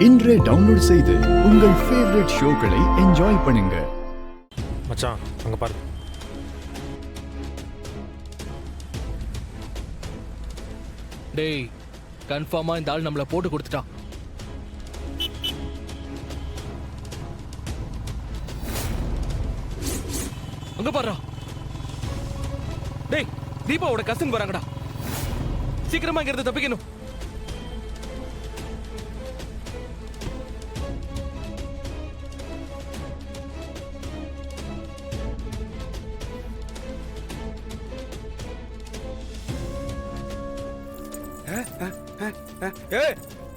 இன்றே டவுன்லோட் செய்து உங்கள் ஃபேவரட் ஷோக்களை என்ஜாய் பண்ணுங்க. மச்சான் அங்க பாரு. டேய், கன்ஃபார்மா இந்த ஆள் நம்மள போட்டு கொடுத்துட்டான். அங்க பாருடா. டேய், தீபாவோட கசின் வராங்கடா. சீக்கிரமா இங்க இருந்து தப்பிக்கணும்.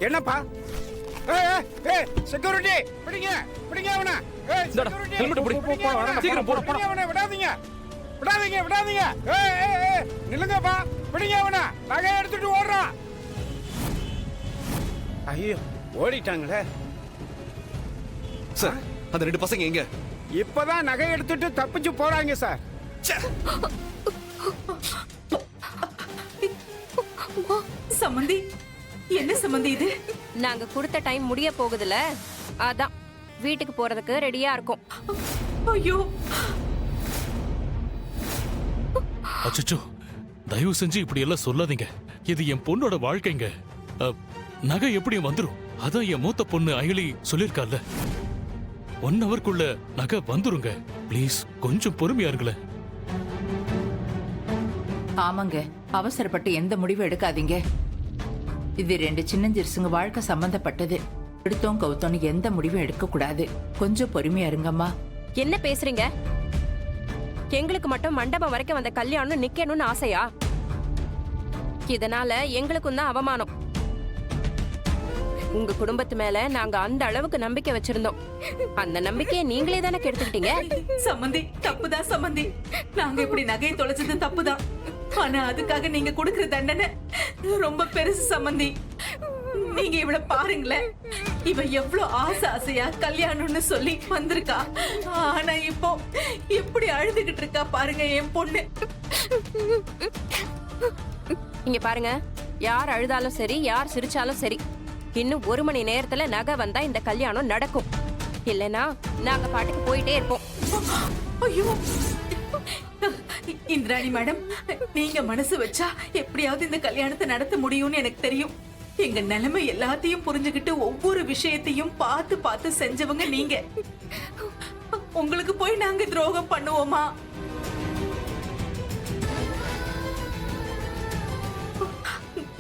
என்னப்பா? செக்யூரிட்டி பிடிங்க, பிடிங்க அவனை. ஹெல்மெட் பிடி. சீக்கிரம் போடு. பிடிங்க அவனை, விடாதீங்க, விடாதீங்க, விடாதீங்க. நில்லுங்கப்பா, பிடிங்க அவனை. நகையை எடுத்துட்டு ஓடுறான். ஐயோ, ஓடிட்டாங்களே சார். அந்த ரெண்டு பசங்க எங்க? இப்பதான் நகை எடுத்துட்டு தப்பிச்சு போறாங்க சார். சம்மந்தி, என்ன சம்மந்தி இது? நாங்க கொடுத்த டைம் முடிய போகுதுல, அதான் வீட்டுக்கு போறதுக்கு ரெடியா இருக்கும். ஐயோ, அச்சச்சோ, தயவு செஞ்சு இப்படி எல்லாம் சொல்லாதீங்க. இது என் பொண்ணோட வாழ்க்கைங்க. நகை எப்படியும் வந்துரும். அதான் என் மூத்த பொண்ணு அயலி சொல்லிருக்கால, 1 ஹவர்க்குள்ள நகை வந்துருங்க. ப்ளீஸ் கொஞ்சம் பொறுமையா இருங்களேன். ஆமாங்க, அவசரப்பட்டு எந்த முடிவும் எடுக்காதீங்க. இது 2 சின்னஞ்சிறுசுங்க வாழ்க்கை சம்பந்தப்பட்டது. எடுத்தோம் கவுத்தோன்னு எந்த முடிவும் எடுக்க கூடாது. கொஞ்சம் பொறுமையா இருங்கம்மா. என்ன பேசுறீங்க? எங்களுக்கு மட்டும் மண்டபம் வரைக்கும் வந்த கல்யாணம் நிக்கணும்னு ஆசையா? இதனால எங்களுக்கும் தான் அவமானம். உங்க குடும்பத்து மேல நாங்க அந்த அளவுக்கு நம்பிக்கை வச்சிருந்தோம். அந்த நம்பிக்கையை நீங்களே தானே கெடுத்துக்கிட்டீங்க. சம்மந்தி, தப்புதான் சம்மந்தி. நாங்க இப்படி நகையை தொலைச்சது தப்புதான். ஆனா அதுக்காக நீங்க கொடுக்கிற தண்டனை ரொம்ப பெருசு சம்மந்தி. நீங்க இவள பாருங்களேன். இவ எவ்வளவு ஆசையா கல்யாணம்னு சொல்லி வந்திருக்கா. ஆனா இப்போ எப்படி அழுதுகிட்டு இருக்கா பாருங்க என் பொண்ணு. இங்க பாருங்க, யார் அழுதாலும் சரி, யார் சிரிச்சாலும் சரி, இன்னும் 1 மணி நேரத்துல நகை வந்தா இந்த கல்யாணம் நடக்கும். இல்லனா நாங்க பாட்டுக்கு போயிட்டே இருப்போம். ஐயோ, இந்திராணி மேடம், நீங்க மனசு வச்சா எப்படியாவது இந்த கல்யாணத்தை நடத்த முடியும்னு எனக்கு தெரியும். எங்க நிலைமை எல்லாத்தையும் புரிஞ்சுக்கிட்டு ஒவ்வொரு விஷயத்தையும் பார்த்து பார்த்து செஞ்சவங்க நீங்க. உங்களுக்கு போய் நாங்க துரோகம் பண்ணுவோமா?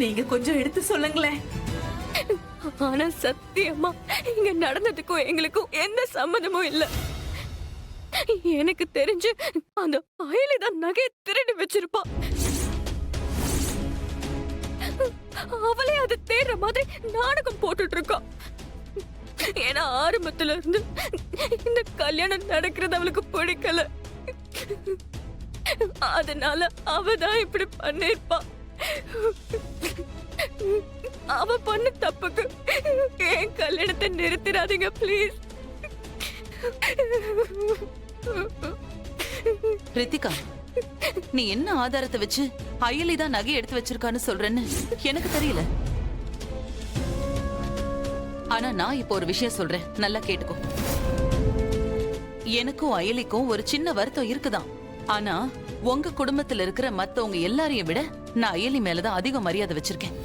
நீங்க கொஞ்சம் எடுத்து சொல்லுங்களேன். ஆனா சத்தியமா இங்க நடந்ததுக்கும் எங்களுக்கும் எந்த சம்மதமும் இல்ல. எனக்கு தெரிஞ்சு அந்த அயலிதான் நகையை திருடி வச்சிருப்பா. அவளே அது தேடுற மாதிரி நாடகம் போட்டுட்டு இருக்கா. ஏன்னா ஆரம்பத்துல இருந்து இந்த கல்யாணம் நடக்கிறது அவளுக்கு பிடிக்கல. அதனால அவதான் இப்படி பண்ணிருப்பா. அவ பண்ண தப்புக்கு என் கல்யாணத்தை நிறுத்திடாதீங்க ப்ளீஸ். ரித்திகா, நீ என்ன ஆதாரத்தை வச்சு அயலி தான் நகை எடுத்து வச்சிருக்கான்னு சொல்றேன்னு எனக்கு தெரியல. ஆனா நான் இப்போ ஒரு விஷயம் சொல்றேன், நல்லா கேட்டுக்கோ. எனக்கும் அயலிக்கும் ஒரு சின்ன வருத்தம் இருக்குதான். ஆனா உங்க குடும்பத்துல இருக்கிற மத்தவங்க எல்லாரையும் விட நான் அயலி மேலதான் அதிக மரியாதை வச்சிருக்கேன்.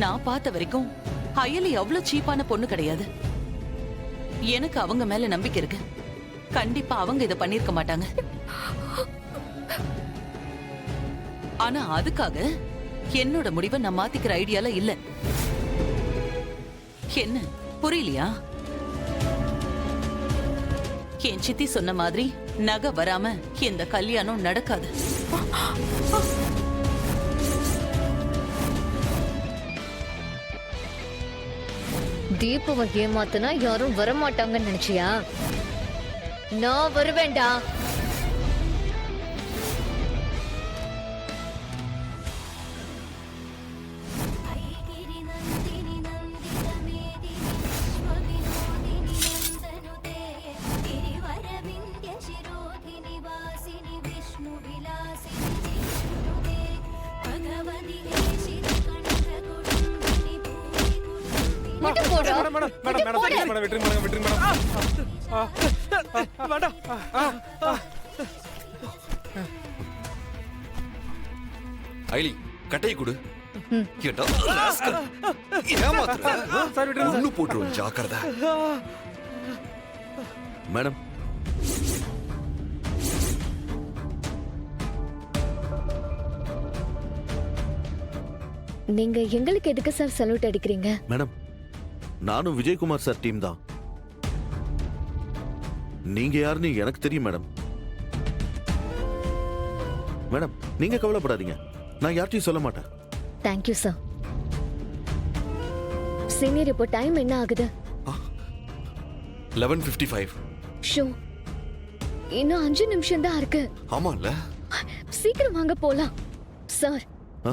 நான் பார்த்த வரைக்கும் அயலி அவ்வளவு சீப்பான பொண்ணு கிடையாது. எனக்கு அவங்க மேல நம்பிக்கை இருக்கு. கண்டிப்பா அவங்க இத பண்ணிருக்க மாட்டாங்க. ஆனா அதுக்காக என்னோட முடிவை நான் மாத்திக்கிற ஐடியால இல்ல. என்ன புரியலையா? என் சித்தி சொன்ன மாதிரி நகை வராம இந்த கல்யாணம் நடக்காது. தீபுவை ஏமாத்தினா யாரும் வரமாட்டாங்கன்னு நினைச்சியா? நான் வருவேண்டா. विष्णु विलासिनी भगवती விட்டு போடா. மேடம் மேடம் மேடம் மேடம் போடு. மேடம் விட்டுருங்க மேடம் விட்டுருங்க மேடம் வேண்டாம் ஐலி கட்டையை கொடு கேட்டா சார் விட்டுருங்க ஒண்ணு போட்டுருவோம் ஜாக்கிரதை மேடம் நீங்க எங்களுக்கு எதுக்கு சார் சல்யூட் அடிக்கிறீங்க? மேடம் நானும் விஜயகுமார் சார் டீம் தான். நீங்க யாருன்னு எனக்கு தெரியும் மேடம். மேடம் நீங்க கவலைப்படாதீங்க, நான் யார்ட்டையும் சொல்ல மாட்டேன். Thank you sir. சீனியர், இப்போ டைம் என்ன ஆகுது? 11:55. ஷோ, இன்னும் 5 நிமிஷம் தான் இருக்கு. ஆமால சீக்கிரம் வாங்க போலாம். சார்,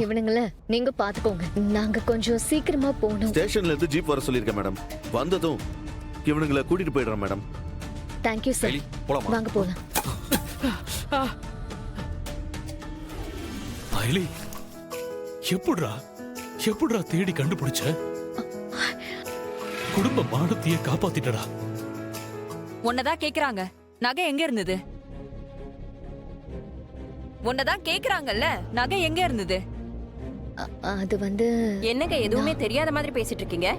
இவனுங்கள நீங்க பாத்துக்கோங்க, நாங்க கொஞ்சம் சீக்கிரமா போகணும். ஸ்டேஷன்ல இருந்து ஜீப் வர சொல்லிருக்கேன் மேடம். வந்ததும் இவனுங்களை கூட்டிட்டு போயிடுறேன் மேடம். Thank you sir. ஐலி, போலாமா? வாங்க போலாம். அயலி, எப்படிடா தேடி கண்டுபிடிச்ச? குடும்ப மானத்தையே காப்பாத்திட்டடா. உன்னதான் கேக்குறாங்க, நகை எங்க இருந்தது? உன்னதான் கேக்குறாங்கல்ல, நகை எங்க இருந்தது? அது வந்து என்னங்க எதுவுமே தெரியாத மாதிரி பேசிட்டு இருக்கீங்க?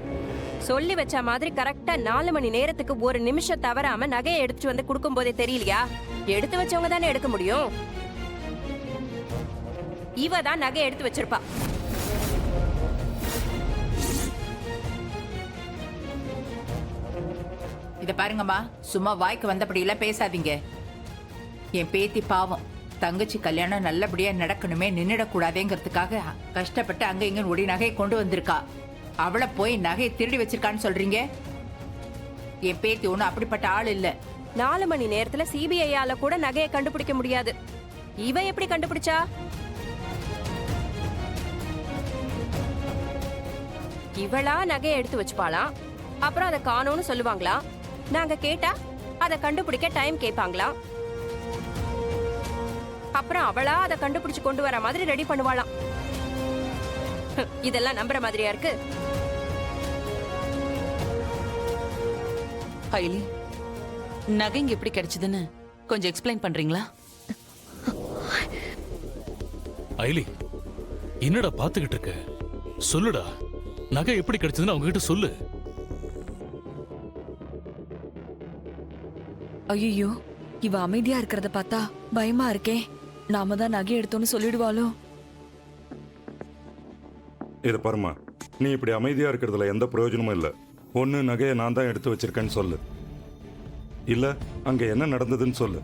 சொல்லி வச்ச மாதிரி கரெக்டா 4 மணி நேரத்துக்கு ஒரு நிமிஷம் தவறாம நகையை எடுத்துட்டு வந்து கொடுக்கும் போதே தெரியலையா? எடுத்து வச்சவங்க தானே எடுக்க முடியும். இவ தான் நகை எடுத்து வச்சிருப்பா. இத பாருங்கம்மா, சும்மா வாய்க்கு வந்தபடி எல்லாம் பேசாதீங்க. என் பேத்தி பாவம், தங்கச்சி கல்யாணம் நல்லபடியா நடக்கணுமே, நின்னுடக்கூடாதேங்கிறதுக்காக கஷ்டப்பட்டு அங்க இங்க ஒடி நகையை கொண்டு வந்திருக்கா. அவளை போய் நகையை திருடி வச்சிருக்கான்னு சொல்றீங்க? என் பேத்தி ஒண்ணு அப்படிப்பட்ட ஆள் இல்ல. 4 மணி நேரத்துல சிபிஐயால கூட நகையை கண்டுபிடிக்க முடியாது. இவ எப்படி கண்டுபிடிச்சா? இவளா நகையை எடுத்து வச்சுப்பாளாம், அப்புறம் அதை காணோம்னு சொல்லுவாங்களா? நாங்க கேட்டா அதை கண்டுபிடிக்க டைம் கேட்பாங்களா? அப்புறம் அவளா அதை கண்டுபிடிச்சு கொண்டு வர மாதிரி ரெடி பண்ணுவாளாம். இதெல்லாம் நம்புற மாதிரியா இருக்கு? ஐலி, நகைங்க எப்படி கிடைச்சதுன்னு கொஞ்சம் எக்ஸ்பிளைன் பண்றீங்களா? அயலி, என்னடா பாத்துக்கிட்டு இருக்க? சொல்லுடா, நகை எப்படி கிடைச்சதுன்னு அவங்க கிட்ட சொல்லு. ஐயோ, இவ அமைதியா இருக்கிறத பார்த்தா பயமா இருக்கே. நாம தான் நகை எடுத்தோன்னு சொல்லிடுவாளோ? இதை பாருமா, நீ இப்படி அமைதியா இருக்கிறதுல எந்த பிரயோஜனமும் இல்லை. ஒன்று நகையை நான் தான் எடுத்து வச்சிருக்கேன்னு சொல்லு, இல்ல அங்க என்ன நடந்ததுன்னு சொல்லு.